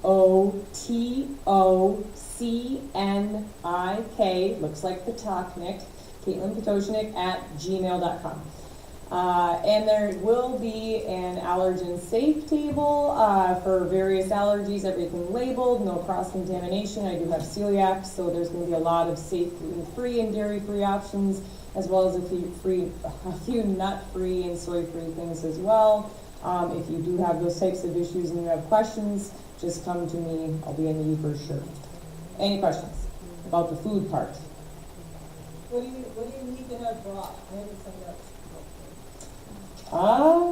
POTOCNIK. Looks like Potocnik. Caitlin Potocnik at gmail.com. And there will be an allergen safe table for various allergies, everything labeled, no cross-contamination. I do have celiac, so there's going to be a lot of safe gluten-free and dairy-free options, as well as a few nut-free and soy-free things as well. If you do have those types of issues and you have questions, just come to me. I'll be in the Yoopers shirt. Any questions about the food part? What do you need to have brought? I haven't signed up.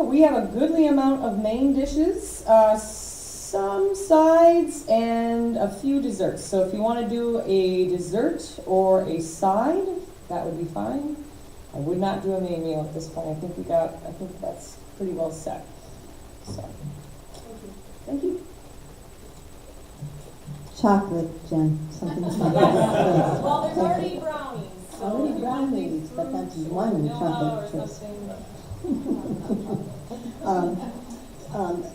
We have a goodly amount of main dishes, some sides, and a few desserts. So if you want to do a dessert or a side, that would be fine. I would not do a main meal at this point. I think that's pretty well set. So, thank you. Chocolate, Jen. Something's not Well, there's already brownies. So already brownies, but that's one chocolate chip.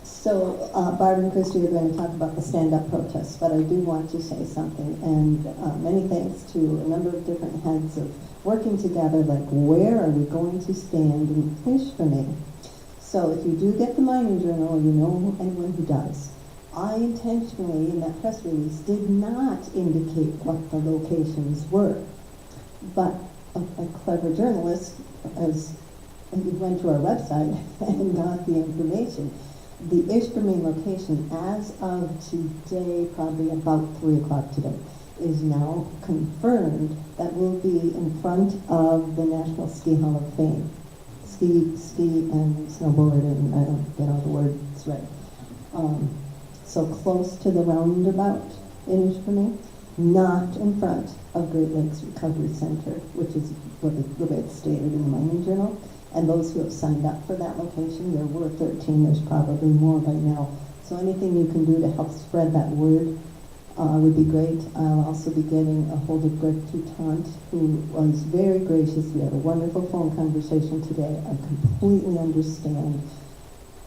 So Barbara and Christy are going to talk about the stand-up protests, but I do want to say something, and many thanks to a number of different heads of working together, like where are we going to stand in Ishpeming? So if you do get the mining journal, or you know anyone who does, I intentionally, in that press release, did not indicate what the locations were. But a clever journalist, as he went to our website and got the information, the Ishpeming location, as of today, probably about 3 o'clock today, is now confirmed that will be in front of the National Ski Hall of Fame. Ski and snowboard, and I don't get all the words right. So close to the roundabout in Ishpeming, not in front of Great Lakes Recovery Center, which is the way it's stated in the Mining Journal. And those who have signed up for that location, there were 13, there's probably more by now. So anything you can do to help spread that word would be great. I'll also be getting a hold of Greg Toutant, who was very gracious. We had a wonderful phone conversation today. I completely understand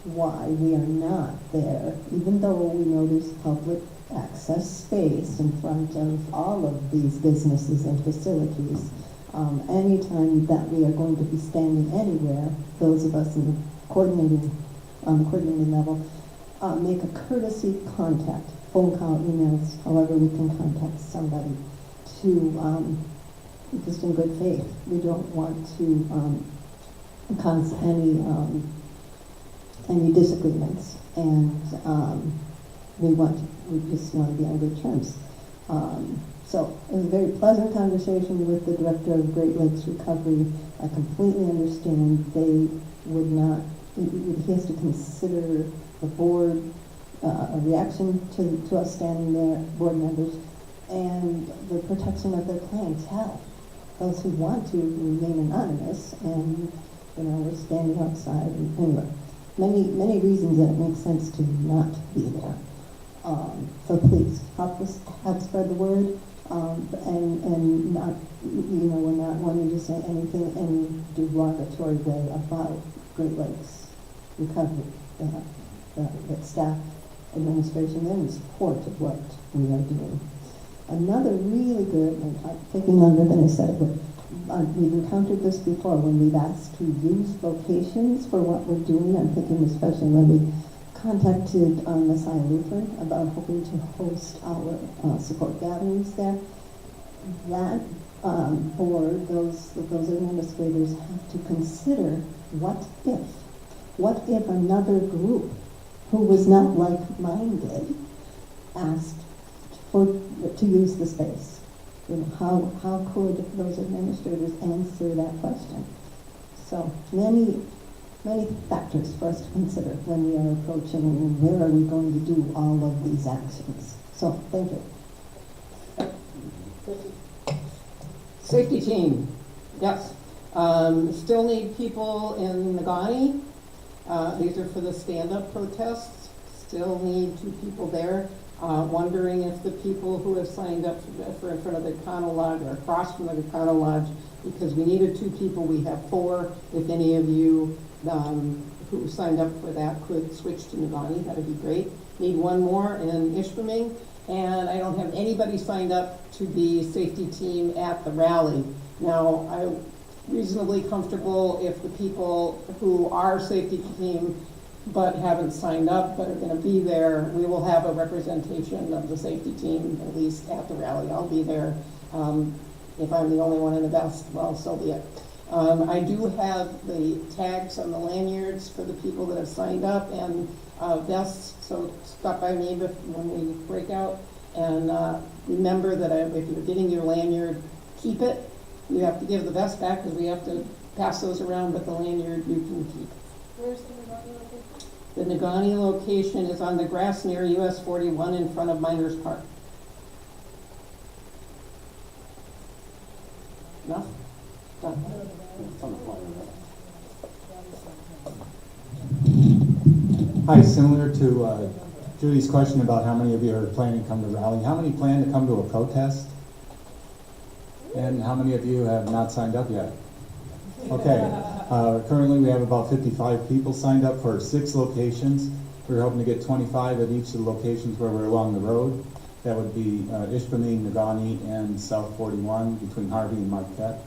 why we are not there, even though we know there's public access space in front of all of these businesses and facilities. Anytime that we are going to be standing anywhere, those of us in the coordinating level, make a courtesy contact, phone call, emails, however we can contact somebody to, just in good faith. We don't want to cause any disagreements, and we just want to be on good terms. So it was a very pleasant conversation with the director of Great Lakes Recovery. I completely understand they would not, he has to consider the board, a reaction to us standing there, board members, and the protection of their clientele. Those who want to remain anonymous, and we're standing outside. And anyway, many reasons that it makes sense to not be there. So please help us help spread the word. And not, we're not wanting to say anything in any derogatory way about Great Lakes Recovery, that staff, administration, and support of what we are doing. Another really good, and I'm taking longer than I said it would, we've encountered this before when we've asked to use locations for what we're doing. I'm thinking especially when we contacted Messiah Lutheran about hoping to host our support gatherings there. That board, those administrators have to consider what if another group who was not like-minded asked to use the space. How could those administrators answer that question? So many factors for us to consider when we are approaching where are we going to do all of these actions. So, thank you. Safety team, yes. Still need people in Nagani. These are for the stand-up protests. Still need 2 people there. Wondering if the people who have signed up for in front of the Econo Lodge or across from the Econo Lodge, because we needed 2 people, we have 4. If any of you who signed up for that could switch to Nagani, that would be great. Need 1 more in Ishpeming, and I don't have anybody signed up to be safety team at the rally. Now, I'm reasonably comfortable if the people who are safety team but haven't signed up but are going to be there, we will have a representation of the safety team at least at the rally. I'll be there. If I'm the only one in the vest, well, so be it. I do have the tags on the lanyards for the people that have signed up and vests, so stop by me when we break out. And remember that if you're getting your lanyard, keep it. You have to give the vest back because we have to pass those around, but the lanyard you can keep. Where's the Nagani location? The Nagani location is on the grass near US 41 in front of Miners Park. Enough? Done. Hi, similar to Judy's question about how many of you are planning to come to rally, how many plan to come to a protest? And how many of you have not signed up yet? Okay. Currently, we have about 55 people signed up for 6 locations. We're hoping to get 25 at each of the locations where we're along the road. That would be Ishpeming, Nagani, and South 41 between Harvey and Marquette.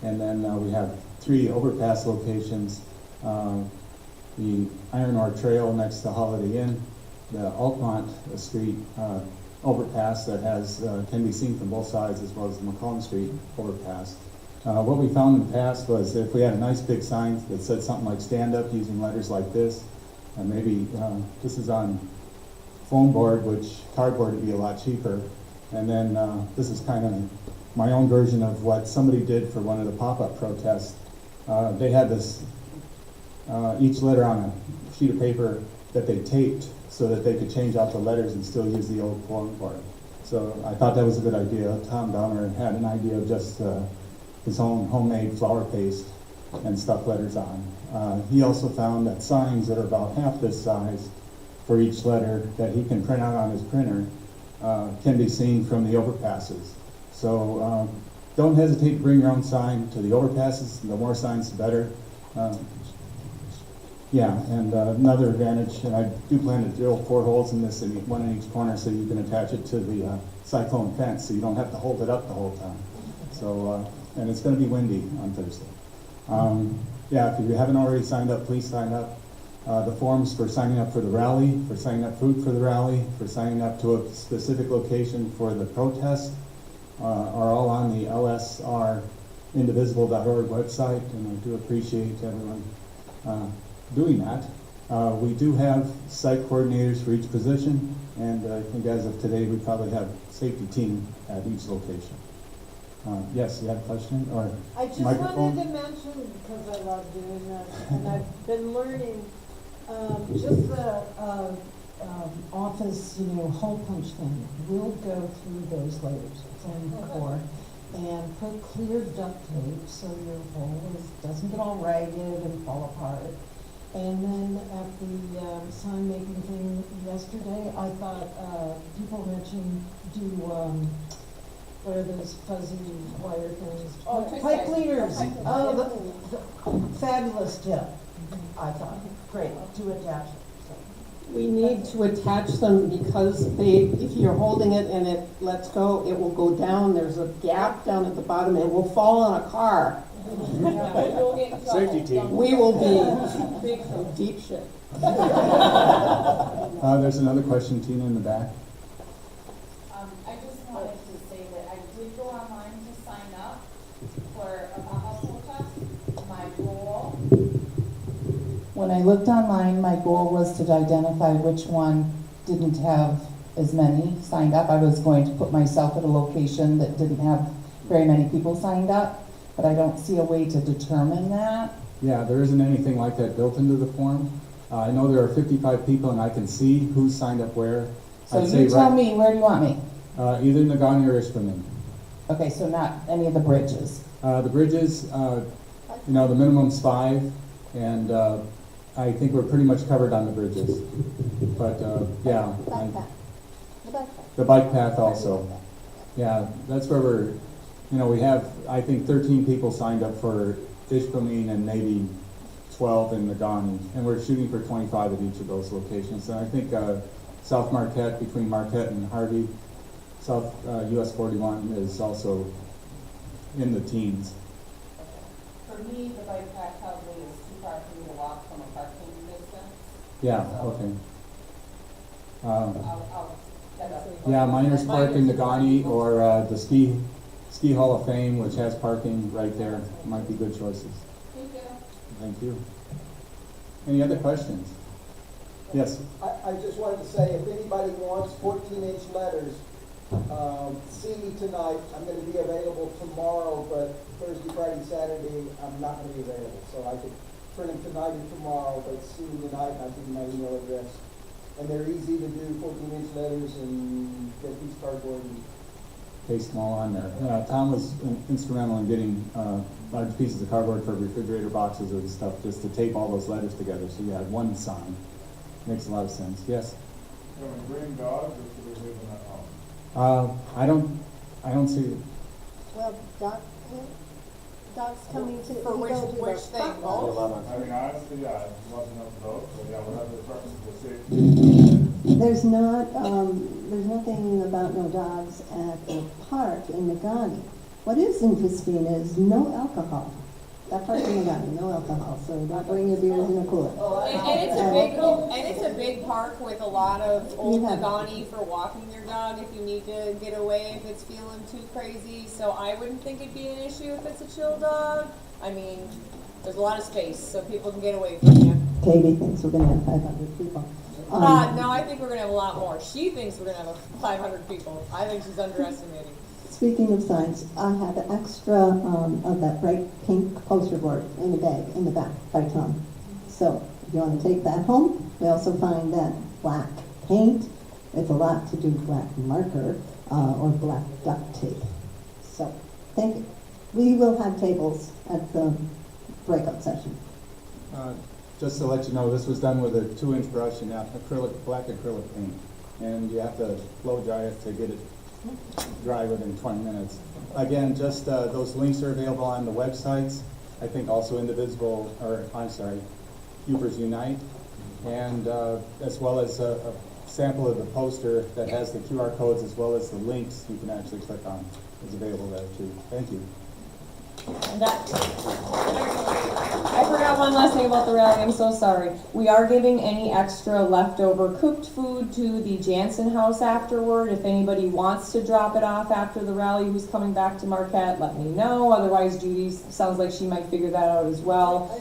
And then we have 3 overpass locations. The Iron Ore Trail next to Holiday Inn, the Altmont Street overpass that has can be seen from both sides, as well as the McCollum Street overpass. What we found in the past was if we had a nice big sign that said something like "Stand Up" using letters like this, and maybe this is on foam board, which cardboard would be a lot cheaper. And then this is kind of my own version of what somebody did for one of the pop-up protests. They had this, each letter on a sheet of paper that they taped so that they could change out the letters and still use the old foam board. So I thought that was a good idea. Tom Downer had an idea of just his own homemade flour paste and stuck letters on. He also found that signs that are about half this size for each letter that he can print out on his printer can be seen from the overpasses. So don't hesitate to bring your own sign to the overpasses. The more signs, the better. Yeah, and another advantage, and I do plan to drill 4 holes in this, one in each corner, so you can attach it to the cyclone fence, so you don't have to hold it up the whole time. So, and it's going to be windy on Thursday. Yeah, if you haven't already signed up, please sign up. The forms for signing up for the rally, for signing up food for the rally, for signing up to a specific location for the protest are all on the lsrindivisible.org website, and I do appreciate everyone doing that. We do have site coordinators for each position, and I think as of today, we probably have safety team at each location. Yes, you have a question or I just microphone? wanted to mention, because I love doing this, and I've been learning, just the office, hole punch thing. We'll go through those layers from before and put clear duct tape so your hole doesn't get all ragged and fall apart. And then at the sign making thing yesterday, I thought people mentioned what are those fuzzy wire things? Pipe cleaners. Oh, the fabulous tip. I thought, great, to attach it. We need to attach them because if you're holding it and it lets go, it will go down. There's a gap down at the bottom. It will fall on a car. Safety team. We will be in deep shit. There's another question, Tina, in the back. I just wanted to say that I did go online to sign up for a household test. My goal. When I looked online, my goal was to identify which one didn't have as many signed up. I was going to put myself at a location that didn't have very many people signed up, but I don't see a way to determine that. Yeah, there isn't anything like that built into the form. I know there are 55 people, and I can see who's signed up where. So you tell me, where do you want me? Either Nagani or Ishpeming. Okay, so not any of the bridges. The bridges, the minimum's 5, and I think we're pretty much covered on the bridges. But yeah, the bike path also. Yeah, that's where we have, I think, 13 people signed up for Ishpeming and maybe 12 in Nagani, and we're shooting for 25 at each of those locations. And I think South Marquette, between Marquette and Harvey, South US 41 is also in the teens. For me, the bike path probably is too far for me to walk from a parking distance. Yeah, So okay. I'll set up. Yeah, Miners Park in Nagani or the Ski Hall of Fame, which has parking right there, might be good choices. Thank you. Thank you. Any other questions? Yes. I just wanted to say, if anybody wants 14-inch letters, see me tonight. I'm going to be available tomorrow, but Thursday, Friday, Saturday, I'm not going to be available. So I could print them tonight and tomorrow, but see me tonight, and I'll give you my email address. And they're easy to do, 14-inch letters, and get a piece of cardboard. Paste them all on there. Tom was instrumental in getting large pieces of cardboard for refrigerator boxes and stuff, just to tape all those letters together so you had one sign. Makes a lot of sense. Yes? Can we bring dogs, or should we leave them at home? I don't see it. Well, dogs coming to, For we don't do which those thing, front both? ones. I mean, honestly, yeah, I'd love to know both, but yeah, whatever the preference for safety. There's not, there's nothing about no dogs at the park in Nagani. What is interesting is no alcohol. That part in Nagani, no alcohol, so don't bring your beers in a cooler. And it's a big park with a lot of old Yeah. Nagani for walking your dog if you need to get away if it's feeling too crazy. So I wouldn't think it'd be an issue if it's a chill dog. I mean, there's a lot of space, so people can get away from you. Katie thinks we're gonna have 500 people. No, I think we're gonna have a lot more. She thinks we're gonna have 500 people. I think she's underestimating. Speaking of signs, I have an extra of that bright pink poster board in the bag in the back by Tom. So if you want to take that home, we also find that black paint. It's a lot to do black marker or black duct tape. So thank you. We will have tables at the breakout session. Just to let you know, this was done with a 2-inch brush and black acrylic paint. And you have to blow dry it to get it dry within 20 minutes. Again, just those links are available on the websites. I think also Indivisible, or I'm sorry, Yoopers Unite, and as well as a sample of the poster that has the QR codes as well as the links you can actually click on is available there too. Thank you. And I forgot one last thing about the rally, I'm so sorry. We are giving any extra leftover cooked food to the Jansen House afterward. If anybody wants to drop it off after the rally who's coming back to Marquette, let me know. Otherwise, Judy sounds like she might figure that out as well.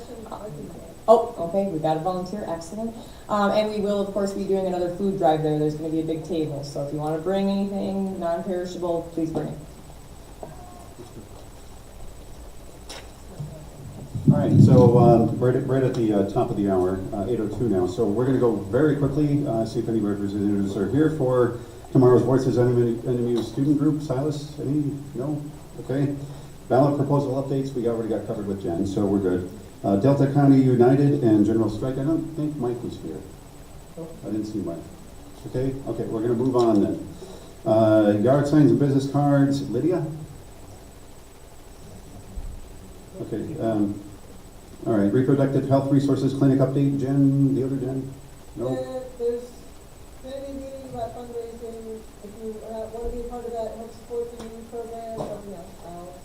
Oh, okay, we got a volunteer, excellent. And we will, of course, be doing another food drive there. There's going to be a big table, so if you want to bring anything non-perishable, please bring it. All right, so right at the top of the hour, 8:02 now. So we're going to go very quickly, see if any representatives are here for tomorrow's Voices NMU student group. Silas, any? No? Okay. Ballot proposal updates, we already got covered with Jen, so we're good. Delta County United and General Strike, I don't think Mike was here. I didn't see Mike. Okay, we're going to move on then. Yard signs and business cards, Lydia? Okay. All right, reproductive health resources clinic update, Jen, the other Jen? No? There's many meetings about fundraising. If you want to be a part of that, help support the youth program, I'll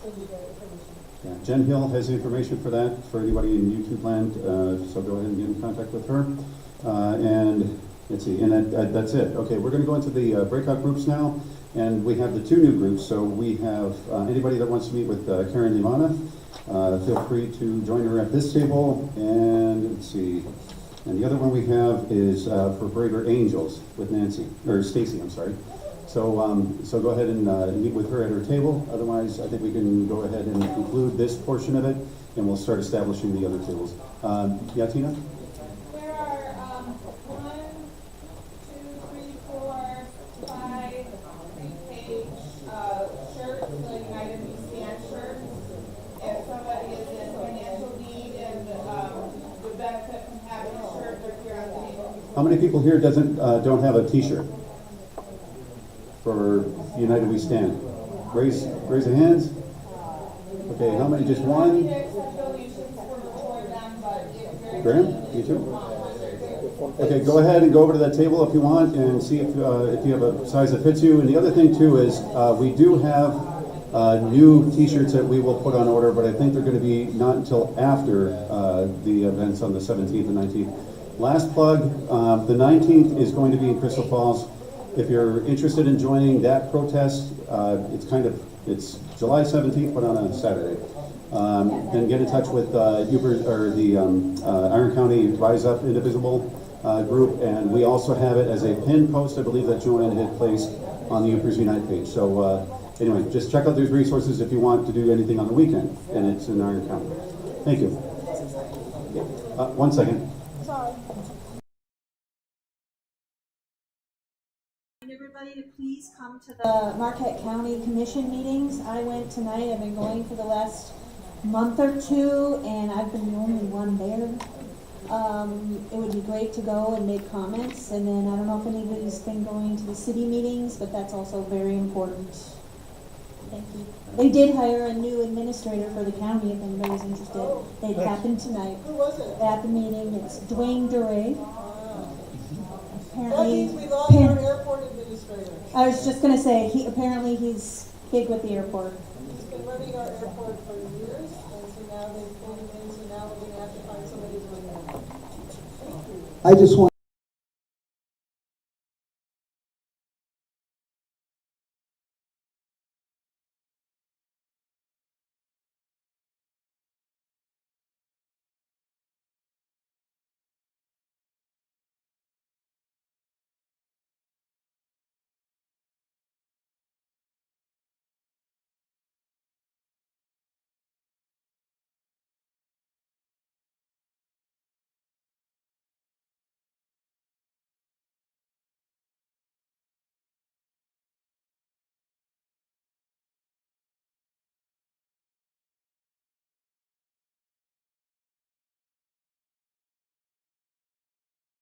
send you the information. Yeah, Jen Hill has the information for that, for anybody in YouTube land, so go ahead and get in contact with her. And let's see, and that's it. Okay, we're going to go into the breakout groups now, and we have the 2 new groups. So we have anybody that wants to meet with Karen Limana, feel free to join her at this table. And let's see, and the other one we have is for Braver Angels with Nancy, or Stacy, I'm sorry. So go ahead and meet with her at her table. Otherwise, I think we can go ahead and conclude this portion of it, and we'll start establishing the other tables. Yeah, Tina? There are 1, 2, 3, 4, 5 3-page shirts, the United We Stand shirts. If somebody is in financial need and would benefit from having a shirt, they're here on the table. How many people here don't have a T-shirt for United We Stand? Raise your hands. Okay, how many? Just one? Graham, you too? Okay, go ahead and go over to that table if you want and see if you have a size that fits you. And the other thing too is we do have new T-shirts that we will put on order, but I think they're going to be not until after the events on the 17th and 19th. Last plug, the 19th is going to be in Crystal Falls. If you're interested in joining that protest, it's July 17th, but on a Saturday. Then get in touch with Yoopers, or the Iron County Rise Up Indivisible group, and we also have it as a pin post, I believe, that Joanne had placed on the Yoopers Unite page. So anyway, just check out those resources if you want to do anything on the weekend, and it's in Iron County. Thank you. 1 second. Sorry. Everybody to please come to the Marquette County Commission meetings. I went tonight. I've been going for the last month or 2, and I've been the only one there. It would be great to go and make comments, and then I don't know if anybody's been going to the city meetings, but that's also very important. thank you. They did hire a new administrator for the county, if anybody's interested. It happened tonight. Who was it? At the meeting, it's Dwayne Duray. That Apparently, means we lost our airport administrator. I was just gonna say, he's big with the airport. He's been running our airport for years, and so now they've pulled him in, so now we're gonna have to find somebody to run it. I just want